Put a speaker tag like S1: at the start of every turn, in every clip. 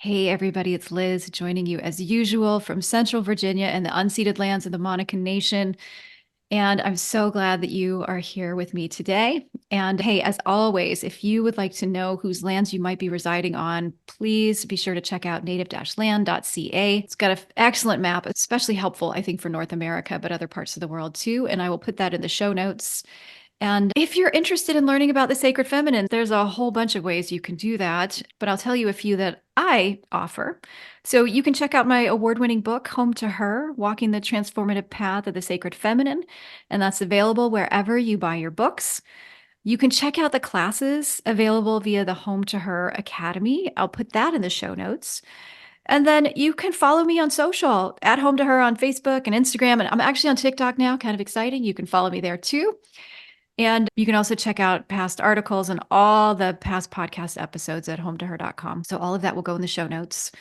S1: Hey, everybody, it's Liz joining you as usual from Central Virginia and the unceded lands of the Monacan Nation. And I'm so glad that you are here with me today. And hey, as always, if you would like to know whose lands you might be residing on, please be sure to check out native-land.ca. It's got an excellent map, especially helpful, I think, for North America, but other parts of the world too. And I will put that in the show notes. And if you're interested in learning about the sacred feminine, there's a whole bunch of ways you can do that, but I'll tell you a few that I offer. So you can check out my award-winning book, Home to Her: Walking the Transformative Path of the Sacred Feminine, and that's available wherever you buy your books. You can check out the classes available via the Home to Her Academy. I'll put that in the show notes. And then you can follow me on social at Home to Her on Facebook and Instagram. And I'm actually on TikTok now, kind of exciting. You can follow me there too. And you can also check out past articles and all the past podcast episodes at hometoher.com. So all of that will go in the show notes.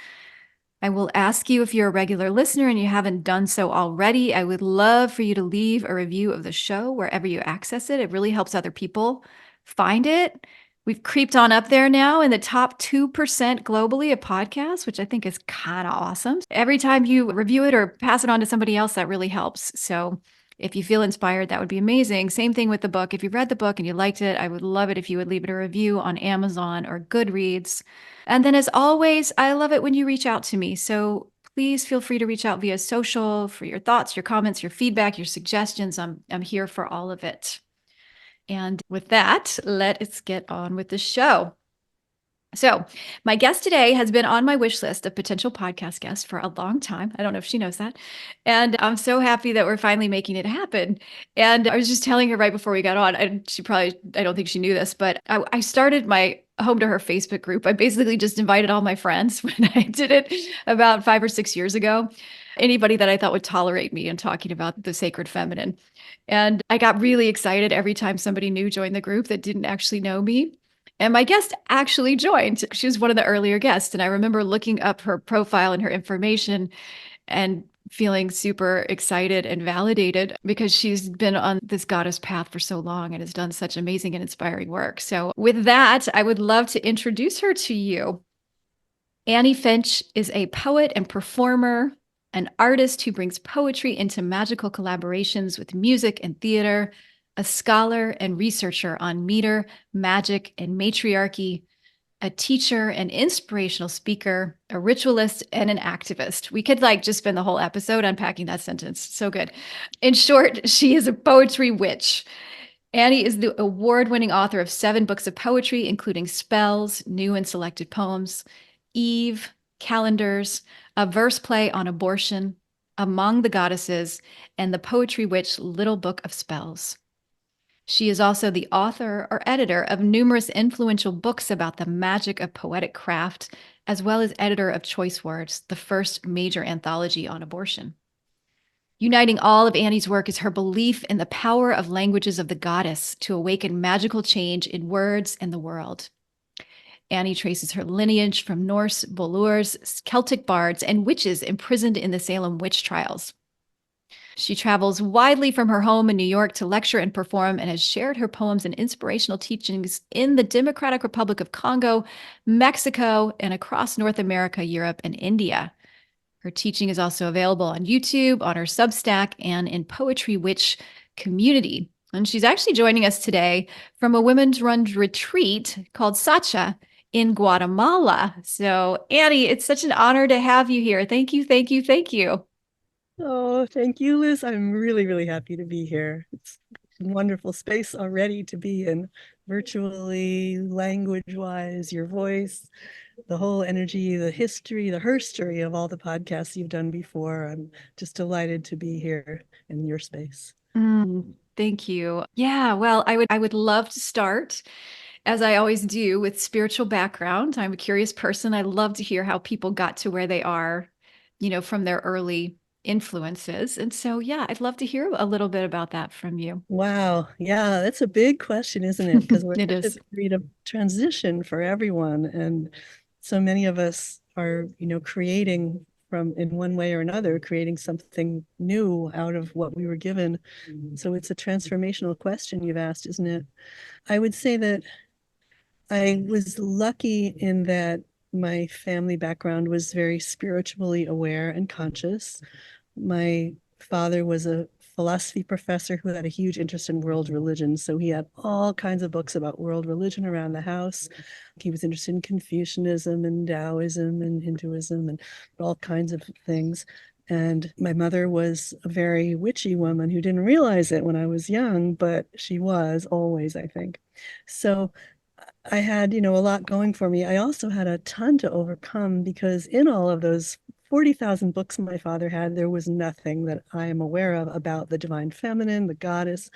S1: I will ask you, if you're a regular listener and you haven't done so already, I would love for you to leave a review of the show wherever you access it. It really helps other people find it. We've creeped on up there now in the top 2% globally of podcasts, which I think is kind of awesome. Every time you review it or pass it on to somebody else, that really helps. So if you feel inspired, that would be amazing. Same thing with the book. If you've read the book and you liked it, I would love it if you would leave it a review on Amazon or Goodreads. And then, as always, I love it when you reach out to me. So please feel free to reach out via social for your thoughts, your comments, your feedback, your suggestions. I'm here for all of it. And with that, let's get on with the show. So, my guest today has been on my wish list of potential podcast guests for a long time. I don't know if she knows that. And I'm so happy that we're finally making it happen. And I was just telling her right before we got on, and I don't think she knew this, but I started my Home to Her Facebook group. I basically just invited all my friends when I did it about 5 or 6 years ago. Anybody that I thought would tolerate me and talking about the sacred feminine. And I got really excited every time somebody new joined the group that didn't actually know me. And my guest actually joined. She was one of the earlier guests. And I remember looking up her profile and her information and feeling super excited and validated because she's been on this goddess path for so long and has done such amazing and inspiring work. So, with that, I would love to introduce her to you. Annie Finch is a poet and performer, an artist who brings poetry into magical collaborations with music and theater, a scholar and researcher on meter, magic, and matriarchy, a teacher and inspirational speaker, a ritualist, and an activist. We could just spend the whole episode unpacking that sentence. So good. In short, she is a poetry witch. Annie is the award-winning author of 7 books of poetry, including Spells, New and Selected Poems, Eve, Calendars, a verse play on abortion, Among the Goddesses, and the Poetry Witch Little Book of Spells. She is also the author or editor of numerous influential books about the magic of poetic craft, as well as editor of Choice Words, the first major anthology on abortion. Uniting all of Annie's work is her belief in the power of languages of the goddess to awaken magical change in words and the world. Annie traces her lineage from Norse, volurs, Celtic bards, and witches imprisoned in the Salem Witch Trials. She travels widely from her home in New York to lecture and perform, and has shared her poems and inspirational teachings in the Democratic Republic of Congo, Mexico, and across North America, Europe, and India. Her teaching is also available on YouTube, on her Substack, and in Poetry Witch community. And she's actually joining us today from a women's run retreat called Sacha in Guatemala. So, Annie, it's such an honor to have you here. Thank you, thank you, thank you.
S2: Oh, thank you, Liz. I'm really, really happy to be here. It's a wonderful space already to be in, virtually, language-wise, your voice, the whole energy, the history, the herstory of all the podcasts you've done before. I'm just delighted to be here in your space.
S1: Thank you. Yeah, well, I would love to start, as I always do, with spiritual background. I'm a curious person. I love to hear how people got to where they are, from their early influences. And so, yeah, I'd love to hear a little bit about that from you.
S2: Wow. Yeah, that's a big question, isn't it? Because we're
S1: It
S2: at a
S1: is.
S2: period of transition for everyone. And so many of us are, creating from, in one way or another, creating something new out of what we were given. So it's a transformational question you've asked, isn't it? I would say that I was lucky in that my family background was very spiritually aware and conscious. My father was a philosophy professor who had a huge interest in world religion. So he had all kinds of books about world religion around the house. He was interested in Confucianism and Taoism and Hinduism and all kinds of things. And my mother was a very witchy woman who didn't realize it when I was young, but she was always, I think. So I had, a lot going for me. I also had a ton to overcome because in all of those 40,000 books my father had, there was nothing that I am aware of about the divine feminine, the goddess,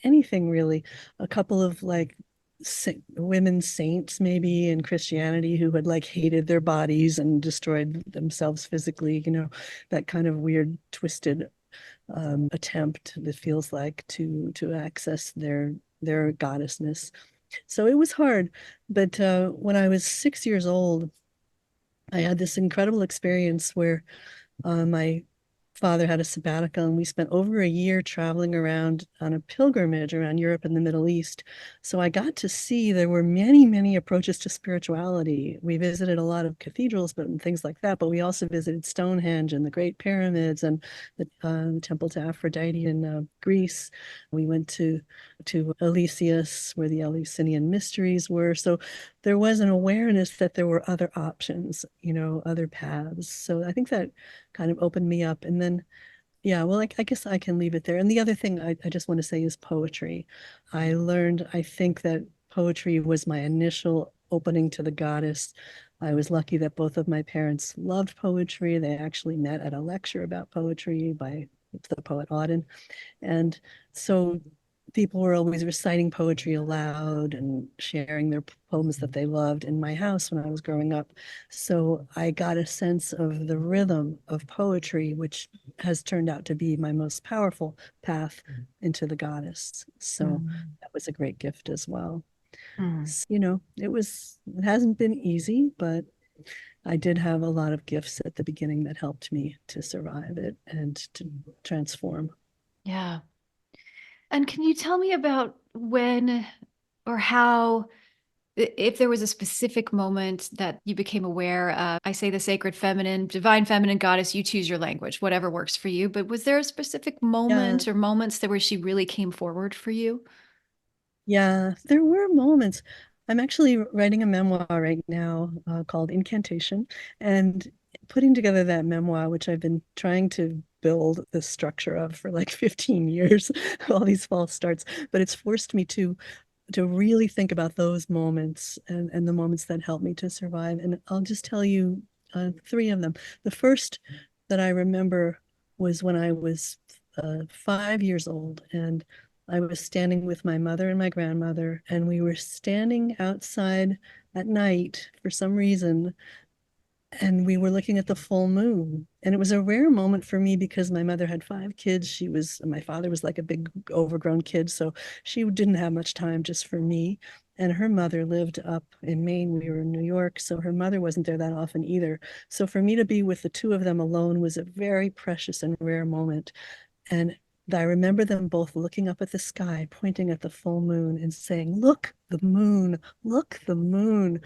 S2: anything really. A couple of like women saints maybe in Christianity who had like hated their bodies and destroyed themselves physically, that kind of weird twisted attempt that feels like to access their goddessness. So it was hard. But when I was 6 years old, I had this incredible experience where my father had a sabbatical, and we spent over a year traveling around on a pilgrimage around Europe and the Middle East. So I got to see there were many, many approaches to spirituality. We visited a lot of cathedrals, but and things like that. But we also visited Stonehenge and the Great Pyramids and the Temple to Aphrodite in Greece. We went to Elysius, where the Eleusinian mysteries were. So there was an awareness that there were other options, other paths. So I think that kind of opened me up. And then, yeah, well, I guess I can leave it there. And the other thing I just want to say is poetry. I think that poetry was my initial opening to the goddess. I was lucky that both of my parents loved poetry. They actually met at a lecture about poetry by the poet Auden. And so people were always reciting poetry aloud and sharing their poems that they loved in my house when I was growing up. So I got a sense of the rhythm of poetry, which has turned out to be my most powerful path into the goddess. So
S1: Mm.
S2: that was a great gift as well.
S1: Mm.
S2: So, it hasn't been easy, but I did have a lot of gifts at the beginning that helped me to survive it and to transform.
S1: Yeah. And can you tell me about when or how, if there was a specific moment that you became aware of, I say the sacred feminine, divine feminine goddess, you choose your language, whatever works for you. But was there a specific
S2: Yeah,
S1: moment or moments that where she really came forward for you?
S2: yeah, there were moments. I'm actually writing a memoir right now called Incantation, and putting together that memoir, which I've been trying to build the structure of for like 15 years, all these false starts, but it's forced me to really think about those moments and the moments that helped me to survive. And I'll just tell you three of them. The first that I remember was when I was 5 years old, and I was standing with my mother and my grandmother, and we were standing outside at night for some reason, and we were looking at the full moon. And it was a rare moment for me because my mother had 5 kids. My father was like a big overgrown kid. So she didn't have much time just for me. And her mother lived up in Maine. We were in New York. So her mother wasn't there that often either. So for me to be with the two of them alone was a very precious and rare moment. And I remember them both looking up at the sky, pointing at the full moon and saying, "Look, the moon, look, the moon."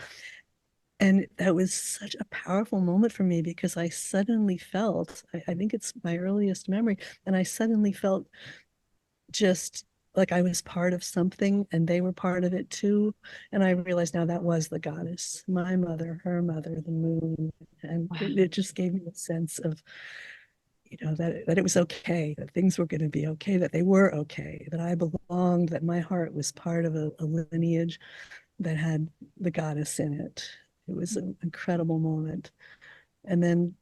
S2: And that was such a powerful moment for me because I suddenly felt, I think it's my earliest memory, and I suddenly felt just like I was part of something and they were part of it too. And I realized now that was the goddess, my mother, her mother, the moon. And
S1: Wow.
S2: it just gave me a sense of, that it was okay, that things were going to be okay, that they were okay, that I belonged, that my heart was part of a lineage that had the goddess in it. It was an incredible moment. And then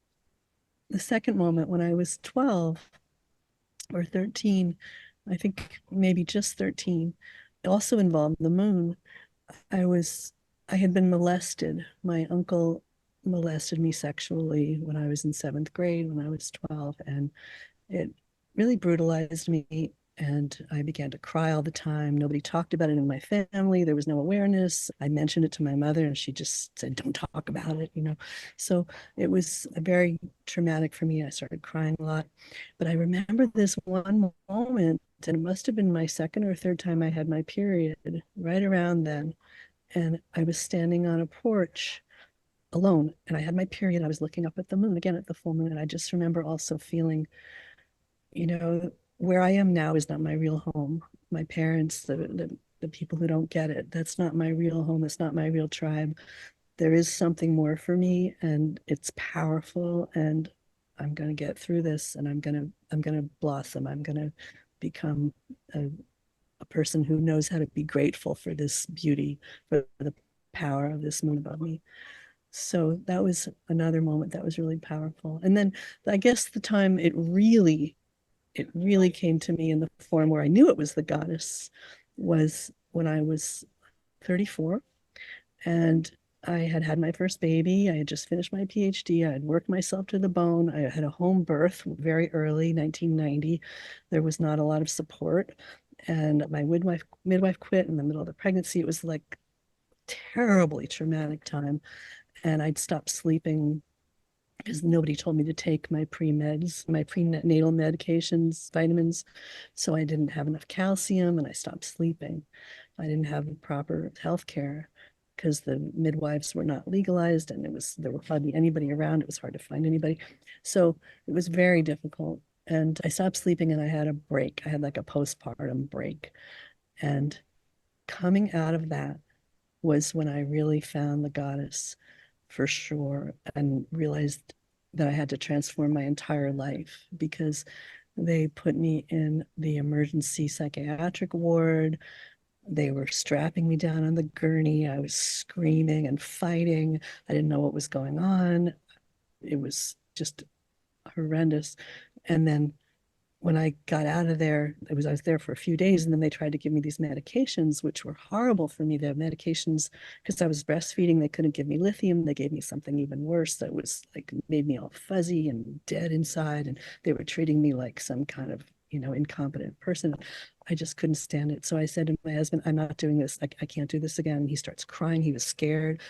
S2: the second moment when I was 12 or 13, I think maybe just 13, it also involved the moon. I was, I had been molested. My uncle molested me sexually when I was in seventh grade, when I was 12. And it really brutalized me. And I began to cry all the time. Nobody talked about it in my family. There was no awareness. I mentioned it to my mother, and she just said, "Don't talk about it." So it was very traumatic for me. I started crying a lot. But I remember this one moment, and it must have been my second or third time I had my period, right around then. And I was standing on a porch alone. And I had my period. I was looking up at the moon again, at the full moon. And I just remember also feeling, you know, where I am now is not my real home. My parents, the people who don't get it, that's not my real home. It's not my real tribe. There is something more for me, and it's powerful, and I'm going to get through this, and I'm going to blossom. I'm going to become a person who knows how to be grateful for this beauty, for the power of this moon above me. So that was another moment that was really powerful. And then I guess the time it really came to me in the form where I knew it was the goddess was when I was 34, and I had had my first baby. I had just finished my PhD. I had worked myself to the bone. I had a home birth very early, 1990. There was not a lot of support. And my midwife quit in the middle of the pregnancy. It was like terribly traumatic time. And I'd stopped sleeping because nobody told me to take my pre-meds, my prenatal medications, vitamins. So I didn't have enough calcium and I stopped sleeping. I didn't have proper health care because the midwives were not legalized and there were hardly anybody around. It was hard to find anybody. So it was very difficult. And I stopped sleeping and I had a break. I had like a postpartum break. And coming out of that was when I really found the goddess for sure and realized that I had to transform my entire life because they put me in the emergency psychiatric ward. They were strapping me down on the gurney. I was screaming and fighting. I didn't know what was going on. It was just horrendous. And then when I got out of there, I was there for a few days, and then they tried to give me these medications, which were horrible for me. The medications, because I was breastfeeding, they couldn't give me lithium. They gave me something even worse that was like made me all fuzzy and dead inside, and they were treating me like some kind of incompetent person. I just couldn't stand it. So I said to my husband, "I'm not doing this. I can't do this again." He starts crying. He was scared,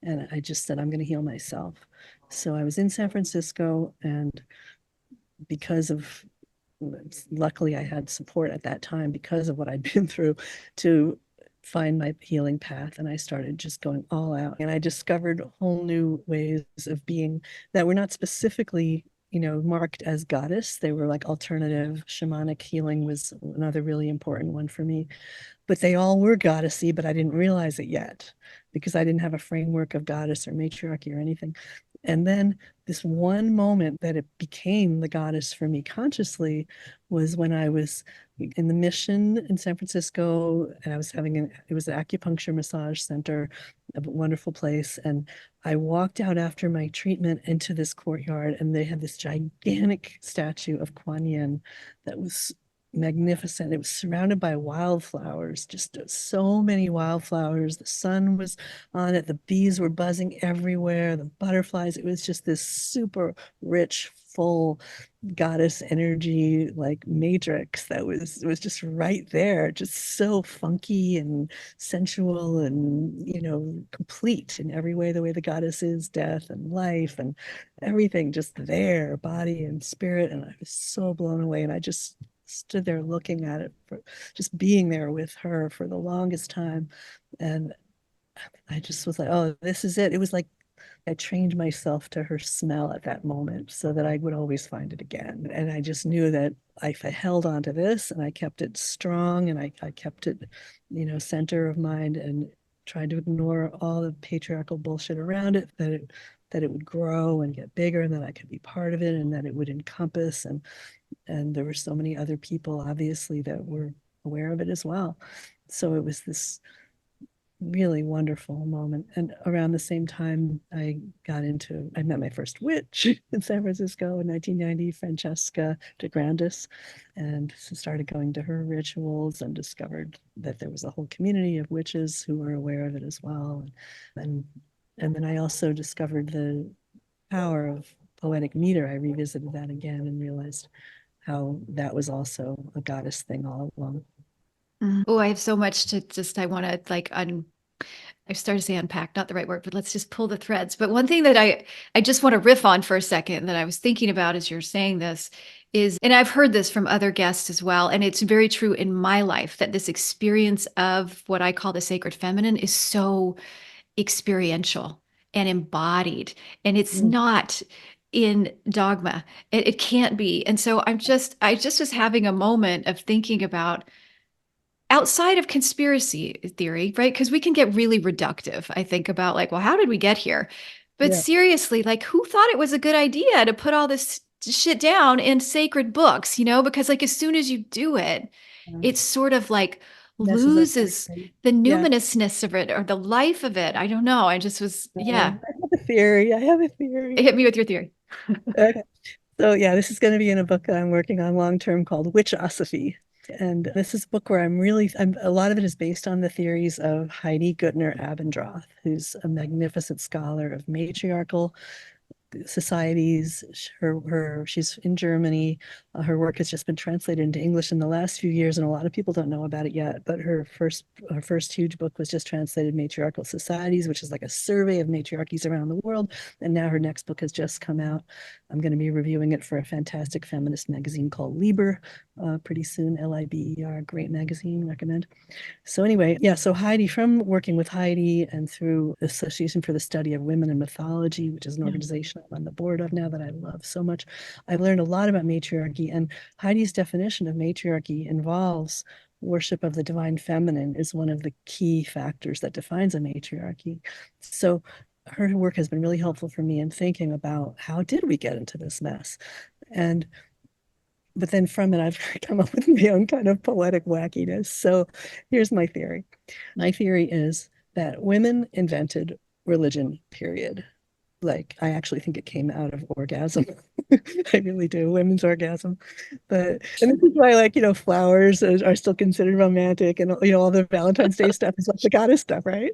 S2: and I just said, "I'm going to heal myself." So I was in San Francisco, and because of luckily I had support at that time because of what I'd been through to find my healing path. And I started just going all out. And I discovered whole new ways of being that were not specifically, marked as goddess. They were like alternative. Shamanic healing was another really important one for me. But they all were goddessy, but I didn't realize it yet because I didn't have a framework of goddess or matriarchy or anything. And then this one moment that it became the goddess for me consciously was when I was in the Mission in San Francisco, and I was it was an acupuncture massage center, a wonderful place. And I walked out after my treatment into this courtyard, and they had this gigantic statue of Kuan Yin that was magnificent. It was surrounded by wildflowers, just so many wildflowers. The sun was on it. The bees were buzzing everywhere. The butterflies. It was just this super rich, full goddess energy like matrix that was just right there, just so funky and sensual and complete in every way, the way the goddess is, death and life and everything just there, body and spirit. And I was so blown away, and I just stood there looking at it, for just being there with her for the longest time. And I just was like, oh, this is it. It was like I trained myself to her smell at that moment so that I would always find it again. And I just knew that if I held on to this and I kept it strong and I kept it, center of mind and tried to ignore all the patriarchal bullshit around it, that it would grow and get bigger, and that I could be part of it, and that it would encompass. And there were so many other people, obviously, that were aware of it as well. So it was this really wonderful moment. And around the same time, I met my first witch in San Francisco in 1990, Francesca de Grandis, and started going to her rituals and discovered that there was a whole community of witches who were aware of it as well. And then I also discovered the power of poetic meter. I revisited that again and realized how that was also a goddess thing all along.
S1: Oh, I have so much to I want to I started to say unpack, not the right word, but let's just pull the threads. But one thing that I just want to riff on for a second that I was thinking about as you're saying this is, and I've heard this from other guests as well, and it's very true in my life, that this experience of what I call the sacred feminine is so experiential. and embodied. And it's
S2: Mm.
S1: not in dogma. It can't be. And so I just was having a moment of thinking about outside of conspiracy theory, right? Because we can get really reductive, I think, about like, well, how did we get here? But
S2: Yeah.
S1: seriously, like, who thought it was a good idea to put all this shit down in sacred books, you know? Because, like, as soon as you do it,
S2: Yeah.
S1: it's sort of like
S2: Messes up
S1: loses
S2: everything.
S1: the
S2: Yeah.
S1: numinousness of it or the life of it. I don't know. I just was, yeah,
S2: I have a theory. I have a
S1: it
S2: theory.
S1: hit me with your theory.
S2: Okay. So yeah, this is going to be in a book that I'm working on long term called Witchosophy. And this is a book where a lot of it is based on the theories of Heidi Gutner Abendroth, who's a magnificent scholar of matriarchal societies. She's in Germany. Her work has just been translated into English in the last few years, and a lot of people don't know about it yet. But her first huge book was just translated, Matriarchal Societies, which is like a survey of matriarchies around the world. And now her next book has just come out. I'm going to be reviewing it for a fantastic feminist magazine called Liber pretty soon. Liber, great magazine, recommend. So anyway, yeah, so Heidi, from working with Heidi and through the Association for the Study of Women in Mythology, which is an
S1: Yeah.
S2: organization I'm on the board of now that I love so much, I've learned a lot about matriarchy. And Heidi's definition of matriarchy involves worship of the divine feminine is one of the key factors that defines a matriarchy. So her work has been really helpful for me in thinking about how did we get into this mess? And but then from it, I've come up with my own kind of poetic wackiness. So here's my theory. My theory is that women invented religion, period. Like, I actually think it came out of orgasm. I really do, women's orgasm. And this is why, like, flowers are still considered romantic, and, all the Valentine's Day stuff is like the goddess stuff, right?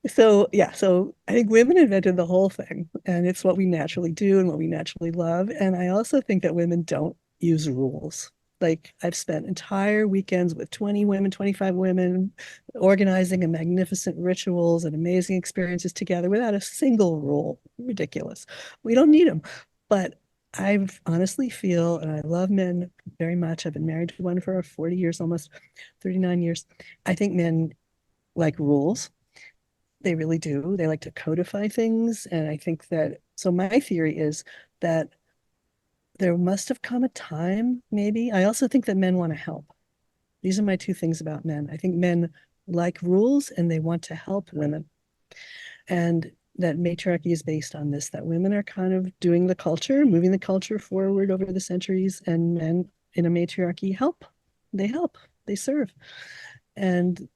S2: So, yeah, so I think women invented the whole thing, and it's what we naturally do and what we naturally love. And I also think that women don't use rules. Like, I've spent entire weekends with 20 women, 25 women, organizing a magnificent rituals and amazing experiences together without a single rule. Ridiculous. We don't need them. But I honestly feel, and I love men very much. I've been married to one for 40 years, almost 39 years. I think men like rules. They really do. They like to codify things. And I think that, so my theory is that there must have come a time, maybe. I also think that men want to help. These are my two things about men. I think men like rules and they want to help women. And that matriarchy is based on this, that women are kind of doing the culture, moving the culture forward over the centuries, and men in a matriarchy help. They help, they serve. And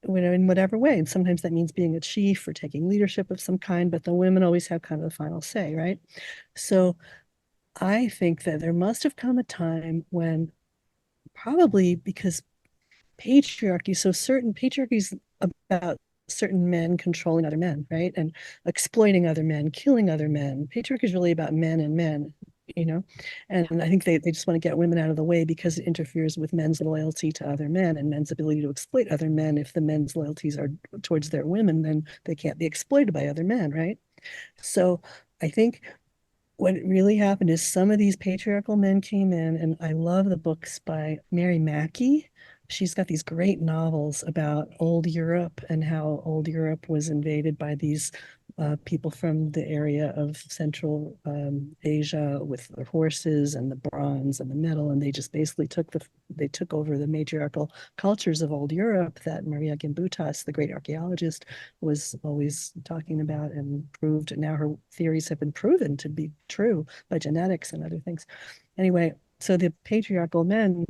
S2: in whatever way. And sometimes that means being a chief or taking leadership of some kind, but the women always have kind of the final say, right? So I think that there must have come a time when, probably because patriarchy, so certain patriarchies about certain men controlling other men, right? And exploiting other men, killing other men. Patriarchy is really about men and men, you know? And I think they just want to get women out of the way because it interferes with men's loyalty to other men and men's ability to exploit other men. If the men's loyalties are towards their women, then they can't be exploited by other men, right? So I think what really happened is some of these patriarchal men came in, and I love the books by Mary Mackey. She's got these great novels about old Europe and how old Europe was invaded by these people from the area of Central Asia with the horses and the bronze and the metal, and they just basically took over the matriarchal cultures of old Europe that Maria Gimbutas, the great archaeologist, was always talking about and proved. And now her theories have been proven to be true by genetics and other things. Anyway, so the patriarchal men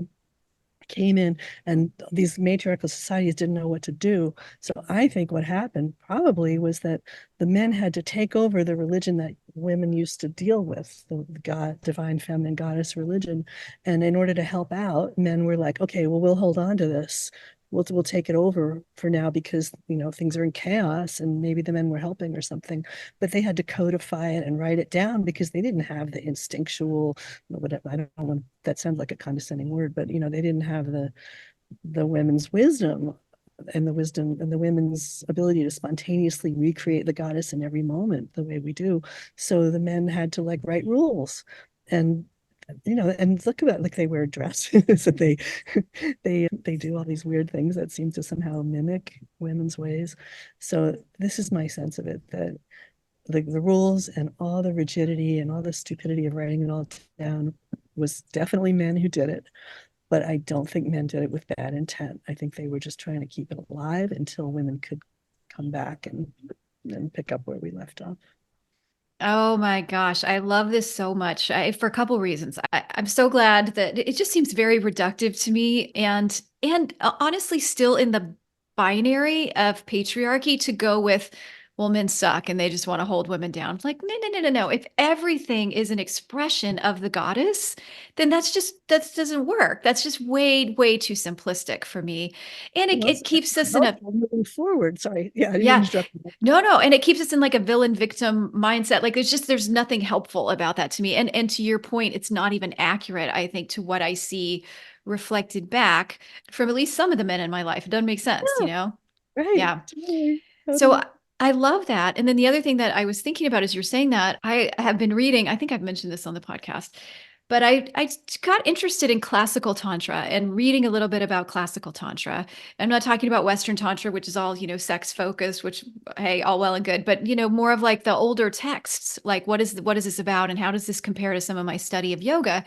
S2: came in and these matriarchal societies didn't know what to do. So I think what happened probably was that the men had to take over the religion that women used to deal with, the God, divine feminine goddess religion. And in order to help out, men were like, okay, well, we'll hold on to this. We'll take it over for now because things are in chaos and maybe the men were helping or something, but they had to codify it and write it down because they didn't have the instinctual, whatever, I don't know, that sounds like a condescending word, but they didn't have the women's wisdom and the women's ability to spontaneously recreate the goddess in every moment the way we do. So the men had to like write rules, and and look at like they wear dresses and they do all these weird things that seem to somehow mimic women's ways. So this is my sense of it, that the rules and all the rigidity and all the stupidity of writing it all down was definitely men who did it. But I don't think men did it with bad intent. I think they were just trying to keep it alive until women could come back and pick up where we left off.
S1: Oh my gosh, I love this so much for a couple reasons. I'm so glad that it just seems very reductive to me, and honestly, still in the binary of patriarchy to go with, well, men suck and they just want to hold women down. Like, no, no, no, no, no. If everything is an expression of the goddess, then that doesn't work. That's just way, way too simplistic for me, and it,
S2: Well,
S1: it keeps us in a
S2: helpful moving forward. Sorry. Yeah, I didn't mean
S1: yeah.
S2: to interrupt you.
S1: No, no. And it keeps us in like a villain victim mindset. Like there's nothing helpful about that to me. And to your point, it's not even accurate, I think, to what I see reflected back from at least some of the men in my life. It doesn't make sense, you
S2: Yeah,
S1: know?
S2: right.
S1: Yeah.
S2: Totally.
S1: So
S2: Totally.
S1: I love that. And then the other thing that I was thinking about as you're saying that, I have been reading, I think I've mentioned this on the podcast, but I got interested in classical tantra and reading a little bit about classical tantra. I'm not talking about Western tantra, which is all, sex focused, which, hey, all well and good, but more of like the older texts, like what is this about and how does this compare to some of my study of yoga?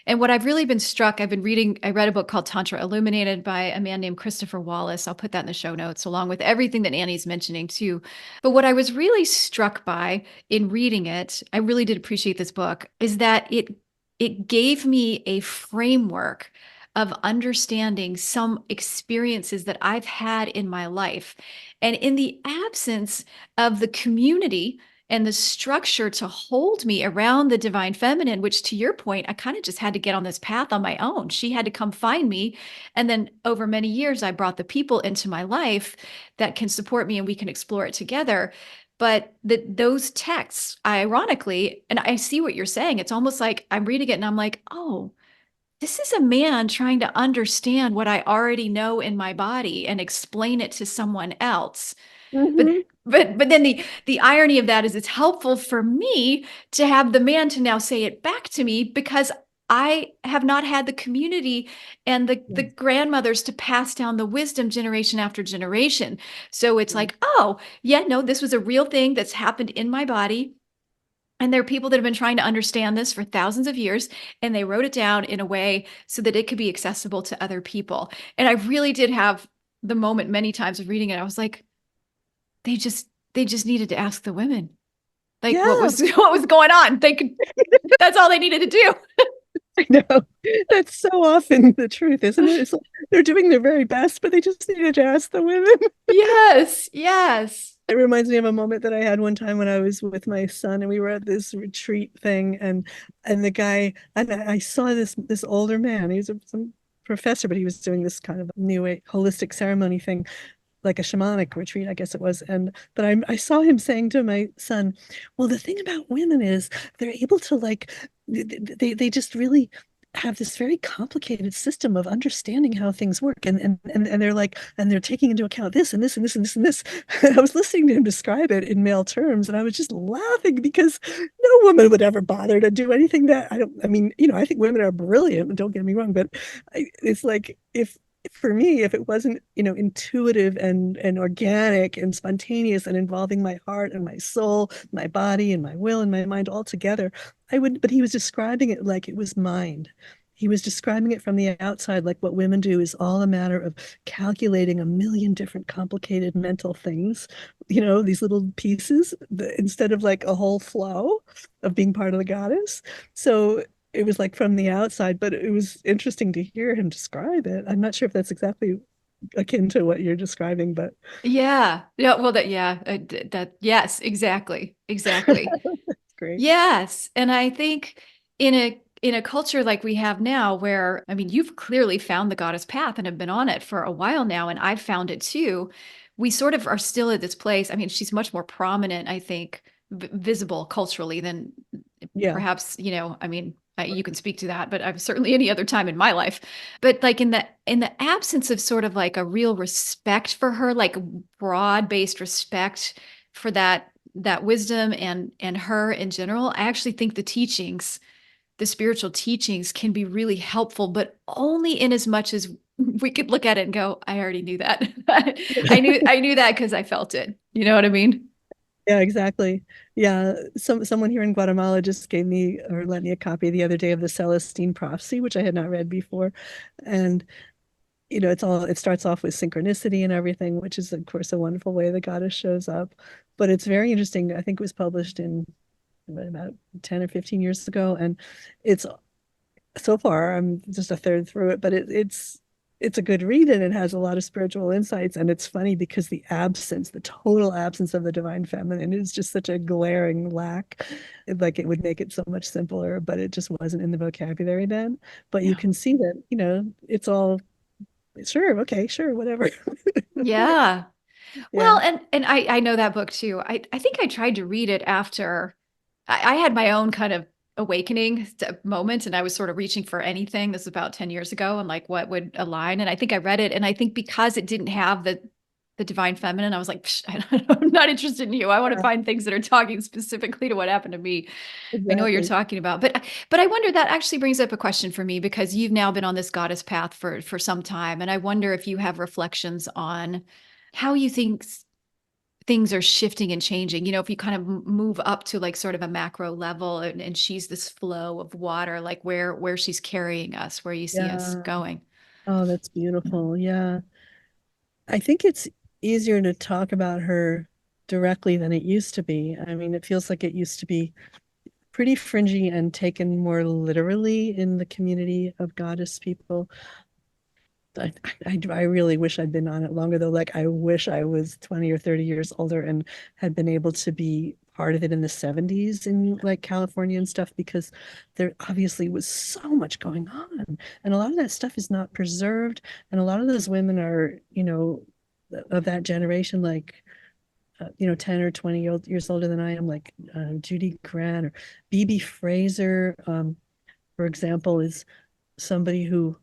S1: And what I've really been struck, I read a book called Tantra Illuminated by a man named Christopher Wallace. I'll put that in the show notes along with everything that Annie's mentioning too. But what I was really struck by in reading it, I really did appreciate this book, is that it gave me a framework of understanding some experiences that I've had in my life. And in the absence of the community and the structure to hold me around the divine feminine, which to your point, I kind of just had to get on this path on my own. She had to come find me. And then over many years, I brought the people into my life that can support me and we can explore it together. But those texts, ironically, and I see what you're saying, it's almost like I'm reading it and I'm like, oh, this is a man trying to understand what I already know in my body and explain it to someone else. But
S2: Hmm.
S1: but then the irony of that is it's helpful for me to have the man to now say it back to me because I have not had the community and the
S2: Yeah,
S1: grandmothers to pass down the wisdom generation after generation. So it's
S2: yeah.
S1: like, oh, yeah, no, this was a real thing that's happened in my body. And there are people that have been trying to understand this for thousands of years, and they wrote it down in a way so that it could be accessible to other people. And I really did have the moment many times of reading it. I was like, they just needed to ask the women like what
S2: Yeah,
S1: was what was going on. They could That's all they needed to do.
S2: I know. That's so often the truth, isn't it? It's like they're doing their very best, but they just needed to ask the women.
S1: Yes, yes.
S2: It reminds me of a moment that I had one time when I was with my son and we were at this retreat thing and the guy and I saw this older man. He was some professor, but he was doing this kind of new holistic ceremony thing, like a shamanic retreat, I guess it was. And but I saw him saying to my son, "Well, the thing about women is they're able to like they just really have this very complicated system of understanding how things work and they're like and they're taking into account this and this and this and this and this." And I was listening to him describe it in male terms and I was just laughing because no woman would ever bother to do anything that I mean, I think women are brilliant, don't get me wrong, but it's like if for me, if it wasn't, intuitive and organic and spontaneous and involving my heart and my soul, my body and my will and my mind all together, I would, but he was describing it like it was mind. He was describing it from the outside, like what women do is all a matter of calculating a million different complicated mental things, these little pieces instead of like a whole flow of being part of the goddess. So it was like from the outside, but it was interesting to hear him describe it. I'm not sure if that's exactly akin to what you're describing, but
S1: Yeah. Yeah. Well, that, yes, exactly. Exactly.
S2: it's great.
S1: Yes. And I think in a culture like we have now, where, I mean, you've clearly found the goddess path and have been on it for a while now, and I've found it too. We sort of are still at this place. I mean, she's much more prominent, I think, visible culturally than
S2: Yeah.
S1: perhaps, I mean, you can speak to that, but I've certainly any other time in my life. But like in the absence of sort of like a real respect for her, like broad-based respect for that wisdom and her in general, I actually think the spiritual teachings can be really helpful, but only in as much as we could look at it and go, I already knew that. I knew that because I felt it. You know what I mean?
S2: Yeah, exactly. Yeah, someone here in Guatemala just gave me or lent me a copy the other day of the Celestine Prophecy, which I had not read before. And it starts off with synchronicity and everything, which is of course a wonderful way the goddess shows up. But it's very interesting. I think it was published in about 10 or 15 years ago, and it's so far I'm just a third through it, but it's a good read and it has a lot of spiritual insights. And it's funny because the total absence of the divine feminine is just such a glaring lack. Like it would make it so much simpler, but it just wasn't in the vocabulary then. But you
S1: Yeah.
S2: can see that, it's all sure, okay, sure, whatever.
S1: Yeah.
S2: Yeah.
S1: Well, and I know that book too. I think I tried to read it after I had my own kind of awakening moment, and I was sort of reaching for anything. This was about 10 years ago, and like what would align. And I think I read it, and I think because it didn't have the divine feminine, I was like, Psh, I'm not interested in you. I want to
S2: Yeah,
S1: find things that are talking specifically to what happened to me. I know what you're
S2: exactly.
S1: talking about, but I wonder that actually brings up a question for me because you've now been on this goddess path for some time, and I wonder if you have reflections on how you think things are shifting and changing. If you kind of move up to like sort of a macro level, and she's this flow of water, like where she's carrying us, where you see us
S2: Yeah.
S1: going.
S2: Oh, that's beautiful. Yeah. I think it's easier to talk about her directly than it used to be. I mean, it feels like it used to be pretty fringy and taken more literally in the community of goddess people. I really wish I'd been on it longer though. Like I wish I was 20 or 30 years older and had been able to be part of it in the 70s in like California and stuff because there obviously was so much going on. And a lot of that stuff is not preserved. And a lot of those women are, of that generation, like 10 or 20 years older than I am, like Judy Grant or BB Fraser, for example, is somebody who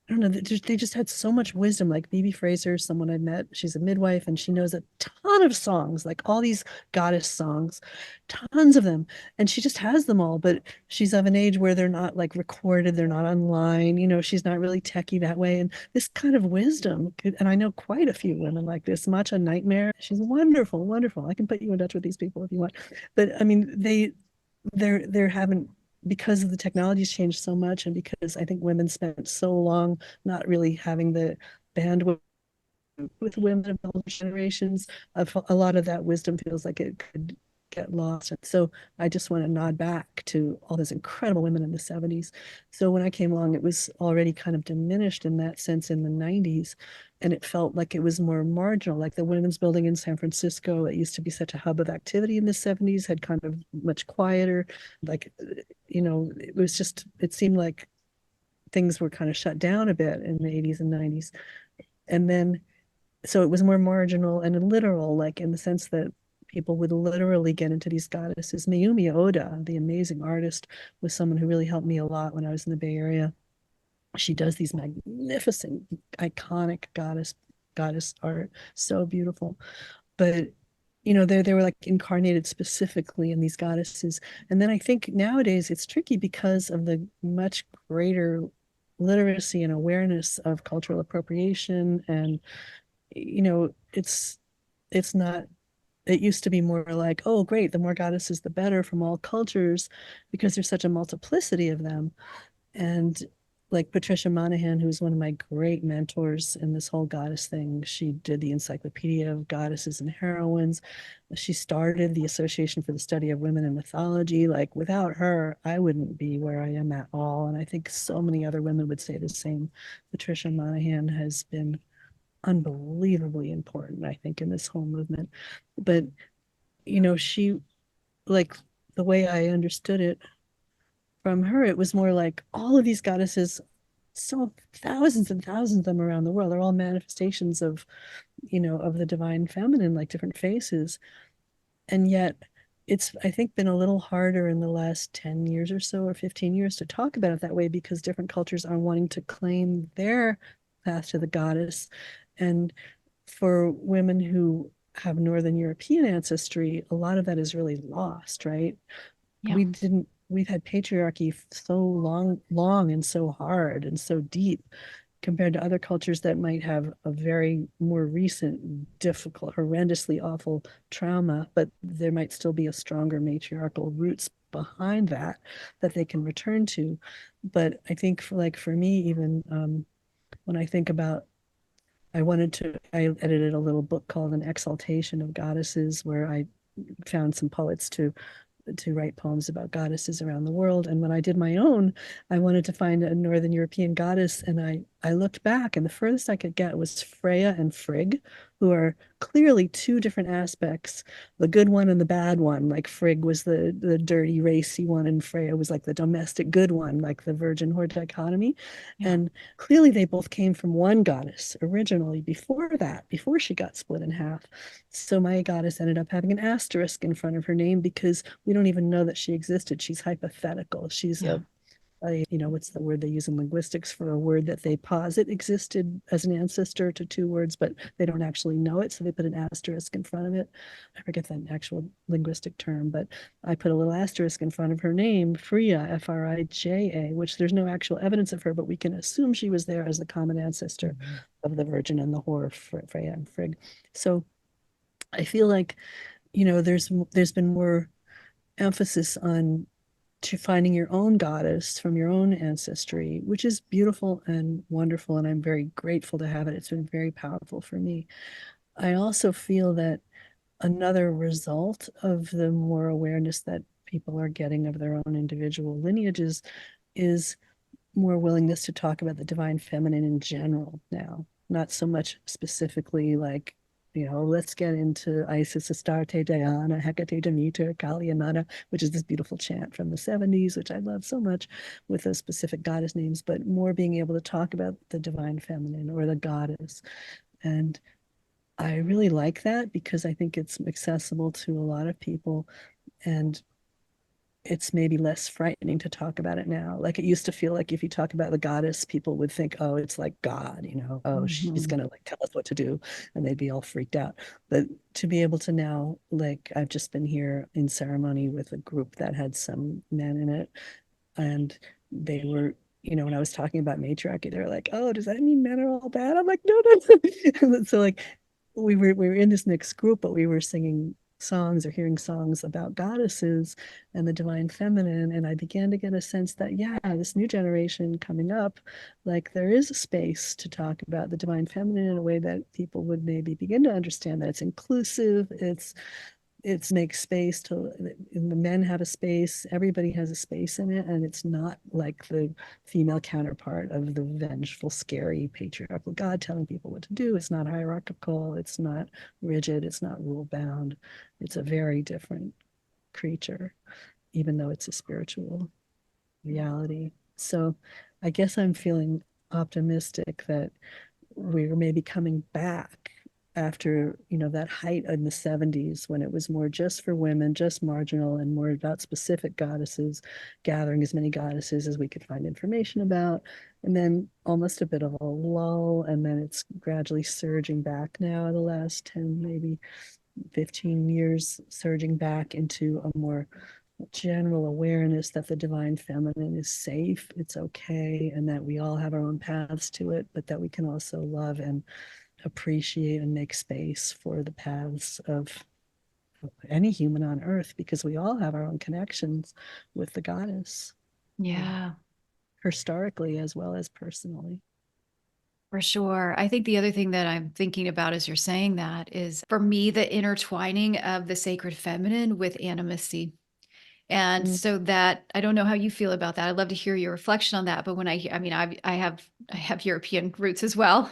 S2: I don't know. They just had so much wisdom. Like BB Fraser, someone I met, she's a midwife and she knows a ton of songs, like all these goddess songs, tons of them. And she just has them all. But she's of an age where they're not like recorded, they're not online. She's not really techie that way. And this kind of wisdom, and I know quite a few women like this. Matcha Nightmare, she's wonderful, wonderful. I can put you in touch with these people if you want. But I mean, they're haven't because of the technology's changed so much and because I think women spent so long not really having the bandwidth with women of older generations, a lot of that wisdom feels like it could get lost. And so I just want to nod back to all those incredible women in the 70s. So when I came along, it was already kind of diminished in that sense in the 90s. And it felt like it was more marginal, like the women's building in San Francisco. It used to be such a hub of activity in the 70s, had kind of much quieter. Like, it seemed like things were kind of shut down a bit in the 80s and 90s. And then so it was more marginal and literal, like in the sense that people would literally get into these goddesses. Mayumi Oda, the amazing artist, was someone who really helped me a lot when I was in the Bay Area. She does these magnificent, iconic goddess art, so beautiful. But they were like incarnated specifically in these goddesses. And then I think nowadays it's tricky because of the much greater literacy and awareness of cultural appropriation and it's not it used to be more like, oh great, the more goddesses the better from all cultures because there's such a multiplicity of them. And like Patricia Monahan, who's one of my great mentors in this whole goddess thing, she did the Encyclopedia of Goddesses and Heroines. She started the Association for the Study of Women in Mythology. Like without her, I wouldn't be where I am at all. And I think so many other women would say the same. Patricia Monahan has been unbelievably important, I think, in this whole movement. But, she, like, the way I understood it from her, it was more like all of these goddesses, so thousands and thousands of them around the world, are all manifestations of the divine feminine, like different faces. And yet, it's, I think, been a little harder in the last 10 years or so, or 15 years, to talk about it that way because different cultures are wanting to claim their path to the goddess. And for women who have Northern European ancestry, a lot of that is really lost, right?
S1: Yeah.
S2: We've had patriarchy so long and so hard and so deep. compared to other cultures that might have a very more recent, difficult, horrendously awful trauma, but there might still be a stronger matriarchal roots behind that that they can return to. But I think for me, even when I think about I edited a little book called An Exaltation of Goddesses, where I found some poets to write poems about goddesses around the world. And when I did my own, I wanted to find a Northern European goddess. And I looked back, and the furthest I could get was Freya and Frigg, who are clearly two different aspects, the good one and the bad one. Like Frigg was the dirty, racy one, and Freya was like the domestic good one, like the virgin whore dichotomy.
S1: Yeah.
S2: And clearly they both came from one goddess originally before that, before she got split in half. So my goddess ended up having an asterisk in front of her name because we don't even know that she existed. She's hypothetical. She's
S1: Yeah.
S2: what's the word they use in linguistics for a word that they posit existed as an ancestor to two words, but they don't actually know it. So they put an asterisk in front of it. I forget the actual linguistic term, but I put a little asterisk in front of her name, Freya, Frija, which there's no actual evidence of her, but we can assume she was there as the common ancestor of the virgin and the whore, Freya and Frigg. So I feel like, there's been more emphasis on to finding your own goddess from your own ancestry, which is beautiful and wonderful. And I'm very grateful to have it. It's been very powerful for me. I also feel that another result of the more awareness that people are getting of their own individual lineages is more willingness to talk about the divine feminine in general now, not so much specifically like, let's get into Isis, Astarte, Diana, Hecate, Demeter, Kali, Amana, which is this beautiful chant from the 70s, which I love so much with those specific goddess names, but more being able to talk about the divine feminine or the goddess. And I really like that because I think it's accessible to a lot of people. And it's maybe less frightening to talk about it now. Like it used to feel like if you talk about the goddess, people would think, oh, it's like God, oh, she's
S1: Mhm.
S2: gonna like tell us what to do, and they'd be all freaked out. But to be able to now, like I've just been here in ceremony with a group that had some men in it, and they were, when I was talking about matriarchy, they were like, oh, does that mean men are all bad? I'm like, no, no. So like we were in this mixed group, but we were singing songs or hearing songs about goddesses and the divine feminine. And I began to get a sense that, yeah, this new generation coming up, like there is a space to talk about the divine feminine in a way that people would maybe begin to understand that it's inclusive, it's make space to the men have a space, everybody has a space in it, and it's not like the female counterpart of the vengeful, scary patriarchal God telling people what to do. It's not hierarchical, it's not rigid, it's not rule bound. It's a very different creature, even though it's a spiritual reality. So I guess I'm feeling optimistic that we're maybe coming back after, that height in the 70s when it was more just for women, just marginal, and more about specific goddesses, gathering as many goddesses as we could find information about. And then almost a bit of a lull, and then it's gradually surging back now the last 10, maybe 15 years, surging back into a more general awareness that the divine feminine is safe, it's okay, and that we all have our own paths to it, but that we can also love and appreciate and make space for the paths of any human on earth because we all have our own connections with the goddess,
S1: Yeah,
S2: historically as well as personally.
S1: for sure. I think the other thing that I'm thinking about as you're saying that is for me, the intertwining of the sacred feminine with animacy. And
S2: Mm,
S1: so that I don't know how you feel about that. I'd love to hear your reflection on that. But when I mean, I have European roots as well,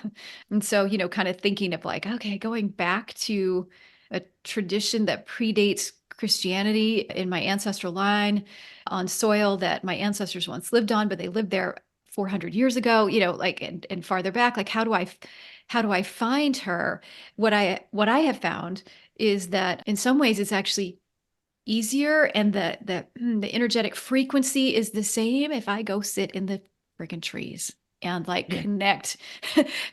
S1: and so kind of thinking of like, okay, going back to a tradition that predates Christianity in my ancestral line, on soil that my ancestors once lived on, but they lived there 400 years ago. Like and farther back. Like, how do I find her? What I have found is that in some ways it's actually easier, and the energetic frequency is the same if I go sit in the freaking trees and like
S2: yeah,
S1: connect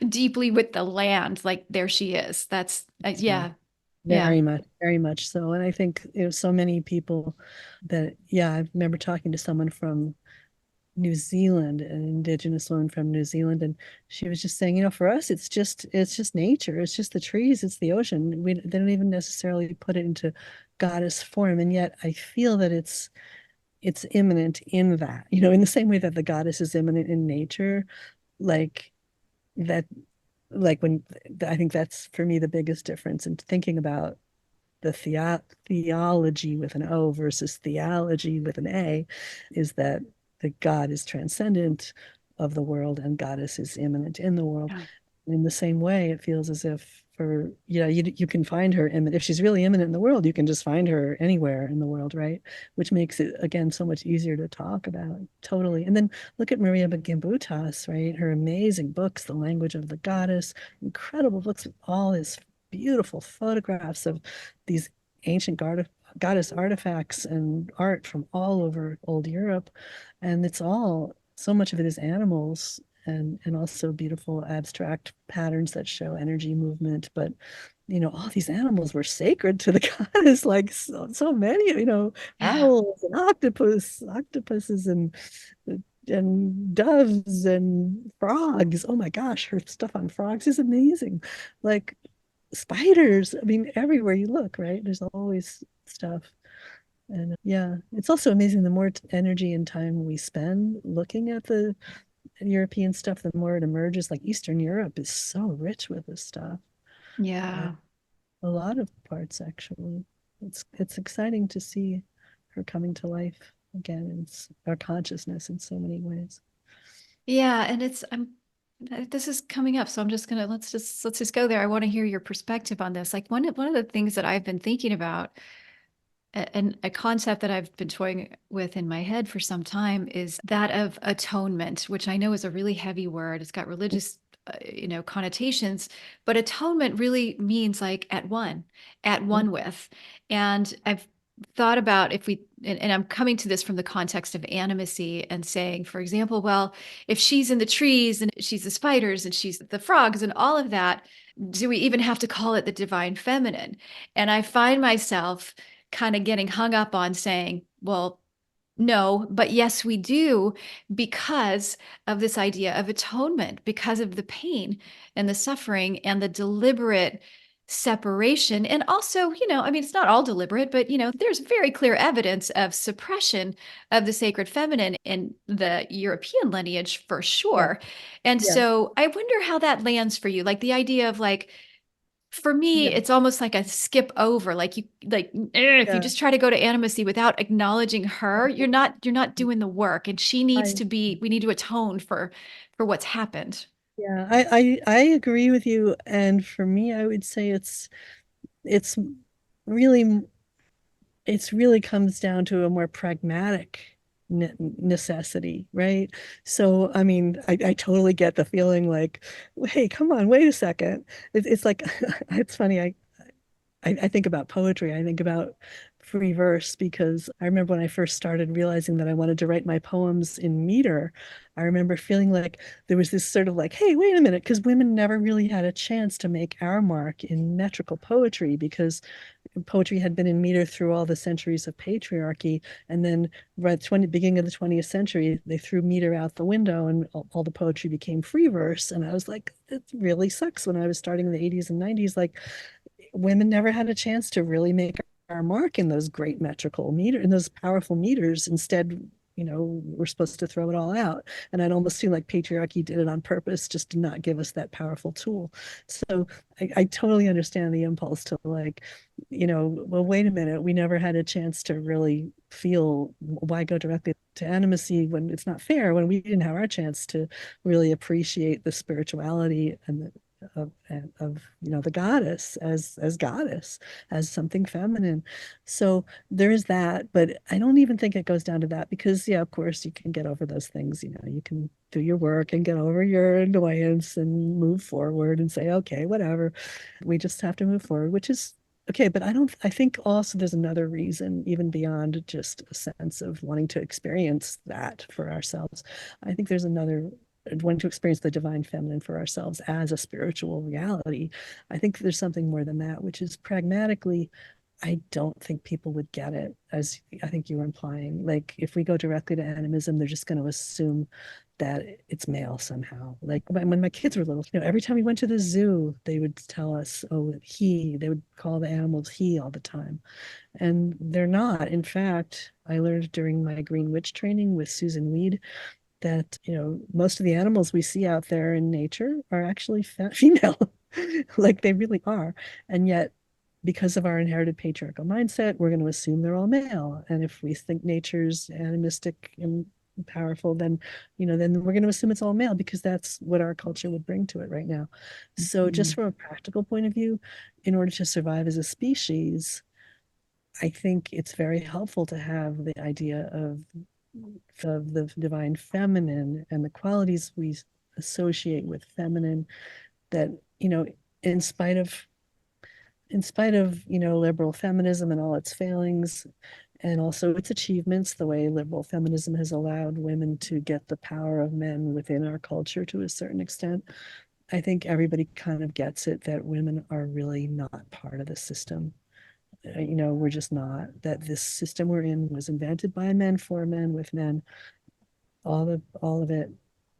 S1: deeply with the land. Like there she is. That's
S2: yeah,
S1: yeah. Yeah.
S2: very much so. And I think so many people that, yeah, I remember talking to someone from New Zealand, an indigenous woman from New Zealand, and she was just saying, for us, it's just nature, it's just the trees, it's the ocean. They don't even necessarily put it into goddess form, and yet I feel that it's immanent in that, in the same way that the goddess is immanent in nature, like that, like when I think that's for me the biggest difference in thinking about the theology with an O versus theology with an A, is that the God is transcendent of the world and goddess is immanent in the world.
S1: Yeah.
S2: In the same way, it feels as if you can find her immanent. If she's really immanent in the world, you can just find her anywhere in the world, right? Which makes it, again, so much easier to talk about. Totally. And then look at Maria Gimbutas, right? Her amazing books, The Language of the Goddess, incredible books with all his beautiful photographs of these ancient goddess artifacts and art from all over old Europe. And it's all, so much of it is animals and also beautiful abstract patterns that show energy movement. But all these animals were sacred to the goddess, like so many,
S1: Yeah.
S2: owls and octopuses and doves and frogs. Oh my gosh, her stuff on frogs is amazing. Like spiders. I mean, everywhere you look, right? There's always stuff. And yeah, it's also amazing the more energy and time we spend looking at the European stuff, the more it emerges. Like Eastern Europe is so rich with this stuff. Uh,
S1: Yeah.
S2: a lot of parts actually. It's exciting to see her coming to life again in our consciousness in so many ways.
S1: Yeah, and this is coming up, so I'm just gonna let's just go there. I want to hear your perspective on this. Like one of the things that I've been thinking about, and a concept that I've been toying with in my head for some time, is that of atonement, which I know is a really heavy word. It's got religious, connotations, but atonement really means like at one with. And I've thought about if we, and I'm coming to this from the context of animacy and saying, for example, well, if she's in the trees and she's the spiders and she's the frogs and all of that, do we even have to call it the divine feminine? And I find myself kind of getting hung up on saying, well, no, but yes, we do, because of this idea of atonement, because of the pain and the suffering and the deliberate separation. And also, I mean, it's not all deliberate, but, there's very clear evidence of suppression of the sacred feminine in the European lineage for
S2: Yeah,
S1: sure. And
S2: yeah,
S1: so I wonder how that lands for you. Like the idea of like, for me,
S2: yeah,
S1: it's almost like a skip over. Like if you
S2: yeah.
S1: just try to go to animacy without acknowledging her, you're not doing the work. And she needs
S2: I
S1: to be, we need to atone for what's happened.
S2: yeah, I agree with you. And for me, I would say it's really it's really comes down to a more pragmatic necessity, right? So, I mean, I totally get the feeling like, hey, come on, wait a second. It's like, it's funny. I think about poetry. I think about free verse because I remember when I first started realizing that I wanted to write my poems in meter. I remember feeling like there was this sort of like, hey, wait a minute, because women never really had a chance to make our mark in metrical poetry because poetry had been in meter through all the centuries of patriarchy. And then right at the beginning of the 20th century, they threw meter out the window and all the poetry became free verse. And I was like, it really sucks when I was starting in the 80s and 90s. Like women never had a chance to really make our mark in those great metrical meter in those powerful meters. Instead, we're supposed to throw it all out. And I'd almost feel like patriarchy did it on purpose just to not give us that powerful tool. So I totally understand the impulse to like, well, wait a minute, we never had a chance to really feel, why go directly to animacy when it's not fair, when we didn't have our chance to really appreciate the spirituality and the of the goddess as goddess, as something feminine. So there is that, but I don't even think it goes down to that because yeah, of course you can get over those things. You can do your work and get over your annoyance and move forward and say, okay, whatever. We just have to move forward, which is okay. But I think also there's another reason, even beyond just a sense of wanting to experience that for ourselves. I think there's another wanting to experience the divine feminine for ourselves as a spiritual reality. I think there's something more than that, which is pragmatically, I don't think people would get it, as I think you were implying. Like, if we go directly to animism, they're just going to assume that it's male somehow. Like when my kids were little, every time we went to the zoo, they would tell us, oh, he, they would call the animals he all the time. And they're not. In fact, I learned during my Green Witch training with Susan Weed that, most of the animals we see out there in nature are actually female. Like they really are. And yet, because of our inherited patriarchal mindset, we're going to assume they're all male. And if we think nature's animistic and powerful, then we're going to assume it's all male because that's what our culture would bring to it right now. So just
S1: Mhm.
S2: from a practical point of view, in order to survive as a species, I think it's very helpful to have the idea of the divine feminine and the qualities we associate with feminine that, you know, in spite of liberal feminism and all its failings and also its achievements, the way liberal feminism has allowed women to get the power of men within our culture to a certain extent, I think everybody kind of gets it that women are really not part of the system. We're just not. That this system we're in was invented by men for men with men, all of it,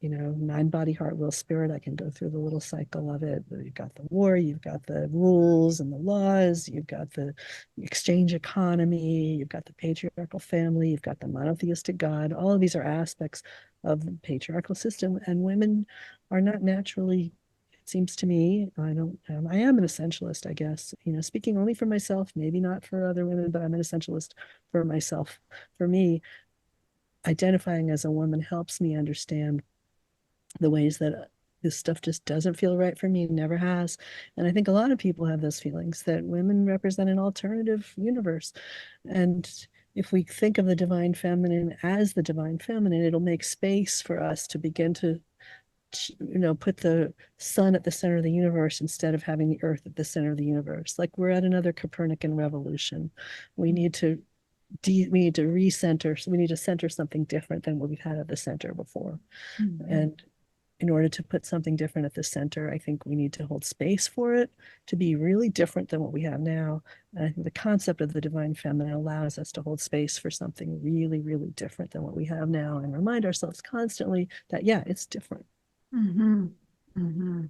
S2: mind, body, heart, will, spirit. I can go through the little cycle of it. You've got the war, you've got the rules and the laws, you've got the exchange economy, you've got the patriarchal family, you've got the monotheistic God. All of these are aspects of the patriarchal system, and women are not naturally, it seems to me, I don't I am an essentialist, I guess, speaking only for myself, maybe not for other women, but I'm an essentialist for myself. For me, identifying as a woman helps me understand the ways that this stuff just doesn't feel right for me, never has. And I think a lot of people have those feelings that women represent an alternative universe. And if we think of the divine feminine as the divine feminine, it'll make space for us to begin to put the sun at the center of the universe instead of having the earth at the center of the universe. Like we're at another Copernican revolution. We need to we need to recenter. So we need to center something different than what we've had at the center before.
S1: Mhm.
S2: And in order to put something different at the center, I think we need to hold space for it to be really different than what we have now. And I think the concept of the divine feminine allows us to hold space for something really, really different than what we have now and remind ourselves constantly that, yeah, it's different.
S1: Mhm. Mhm.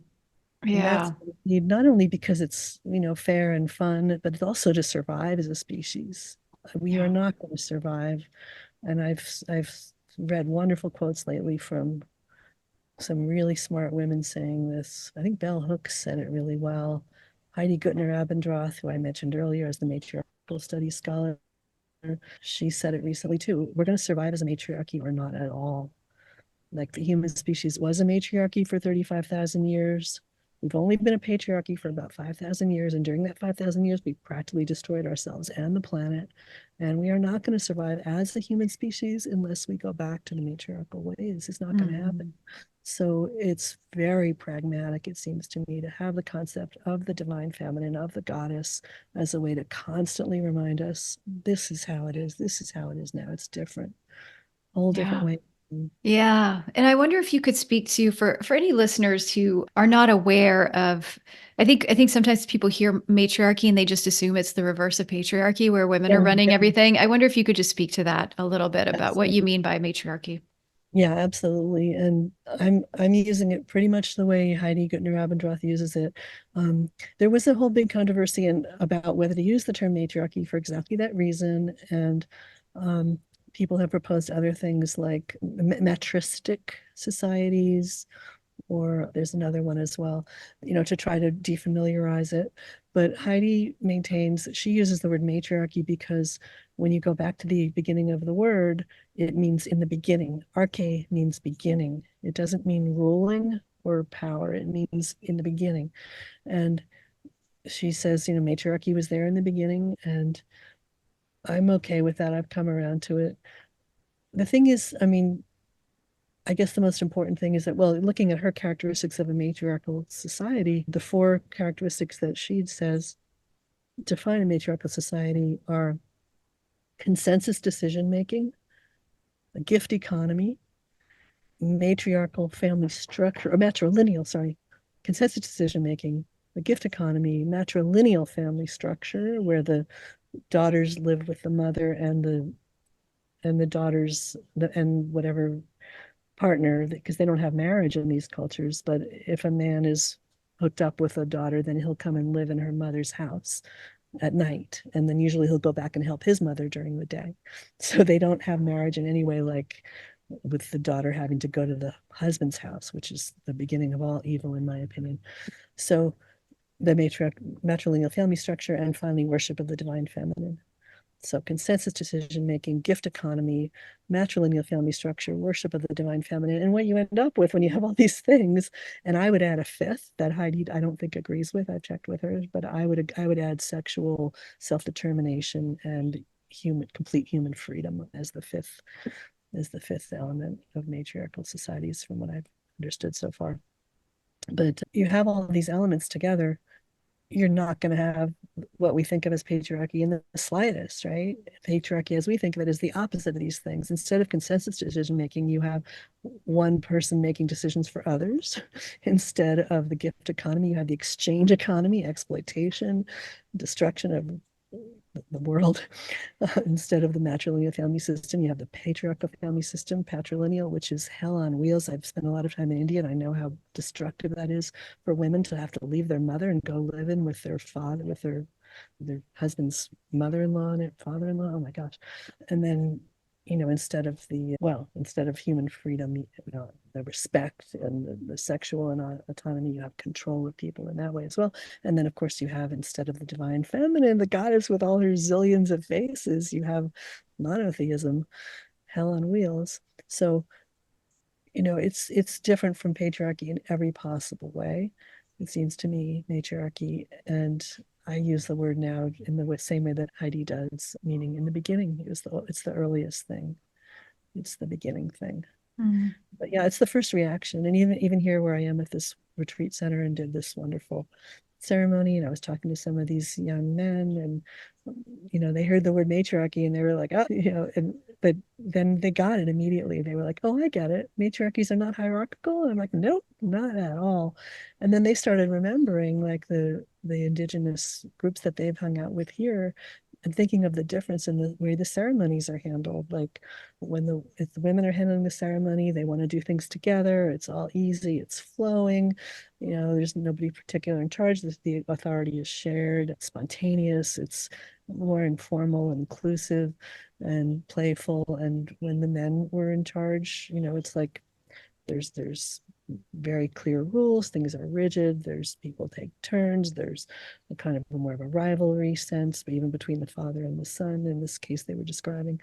S2: And that's
S1: Yeah.
S2: not only because it's, fair and fun, but it's also to survive as a species. We are
S1: Yeah.
S2: not going to survive. And I've read wonderful quotes lately from some really smart women saying this. I think Bell Hooks said it really well. Heidi Gutner-Abendroth, who I mentioned earlier as the matriarchal studies scholar, she said it recently too. We're going to survive as a matriarchy or not at all. Like the human species was a matriarchy for 35,000 years. We've only been a patriarchy for about 5,000 years. And during that 5,000 years, we practically destroyed ourselves and the planet. And we are not going to survive as a human species unless we go back to the matriarchal ways. It's not going to happen.
S1: Mhm.
S2: So it's very pragmatic, it seems to me, to have the concept of the divine feminine, of the goddess, as a way to constantly remind us this is how it is. This is how it is now. It's different, a whole different
S1: Yeah.
S2: way.
S1: Yeah. And I wonder if you could speak to for any listeners who are not aware of I think sometimes people hear matriarchy and they just assume it's the reverse of patriarchy where women
S2: Yeah,
S1: are running
S2: yeah,
S1: everything. I wonder if you could just speak to that a little bit about what you
S2: absolutely.
S1: mean by matriarchy.
S2: Yeah, absolutely. And I'm using it pretty much the way Heidi Gutner-Abendroth uses it. There was a whole big controversy about whether to use the term matriarchy for exactly that reason. And um, people have proposed other things like metristic societies, or there's another one as well, to try to defamiliarize it. But Heidi maintains that she uses the word matriarchy because when you go back to the beginning of the word, it means in the beginning. Arche means beginning. It doesn't mean ruling or power. It means in the beginning. And she says, matriarchy was there in the beginning, and I'm okay with that. I've come around to it. The thing is, I mean, I guess the most important thing is that, well, looking at her characteristics of a matriarchal society, the four characteristics that she says define a matriarchal society are consensus decision making, a gift economy, matriarchal family structure, or matrilineal, sorry, consensus decision making, a gift economy, matrilineal family structure, where the daughters live with the mother and the daughters and whatever partner, because they don't have marriage in these cultures. But if a man is hooked up with a daughter, then he'll come and live in her mother's house at night, and then usually he'll go back and help his mother during the day. So they don't have marriage in any way like with the daughter having to go to the husband's house, which is the beginning of all evil in my opinion. So the matrilineal family structure, and finally worship of the divine feminine. So consensus decision making, gift economy, matrilineal family structure, worship of the divine feminine, and what you end up with when you have all these things. And I would add a fifth that Heidi I don't think agrees with. I've checked with her, but I would add sexual self determination and complete human freedom as the fifth element of matriarchal societies, from what I've understood so far. But you have all these elements together, you're not going to have what we think of as patriarchy in the slightest, right? Patriarchy, as we think of it, is the opposite of these things. Instead of consensus decision making, you have one person making decisions for others. Instead of the gift economy, you have the exchange economy, exploitation, destruction of the world. Instead of the matrilineal family system, you have the patriarchal family system, patrilineal, which is hell on wheels. I've spent a lot of time in India and I know how destructive that is for women to have to leave their mother and go live in with their father, with their husband's mother-in-law and father-in-law. Oh my gosh. And then, instead of human freedom, the respect and the sexual and autonomy, you have control of people in that way as well. And then, of course, you have, instead of the divine feminine, the goddess with all her zillions of faces, you have monotheism, hell on wheels. So, it's different from patriarchy in every possible way. It seems to me, matriarchy, and I use the word now in the same way that Heidi does, meaning in the beginning. It's the earliest thing. It's the beginning thing.
S1: Mm.
S2: But yeah, it's the first reaction. And even here where I am at this retreat center and did this wonderful ceremony, and I was talking to some of these young men, and they heard the word matriarchy and they were like, oh, but then they got it immediately. They were like, oh, I get it. Matriarchies are not hierarchical. And I'm like, nope, not at all. And then they started remembering like the indigenous groups that they've hung out with here, and thinking of the difference in the way the ceremonies are handled. Like if the women are handling the ceremony, they want to do things together. It's all easy. It's flowing. There's nobody particular in charge. The authority is shared. It's spontaneous. It's more informal, inclusive, and playful. And when the men were in charge, it's like there's very clear rules. Things are rigid. There's people take turns. There's a kind of more of a rivalry sense, but even between the father and the son, in this case they were describing.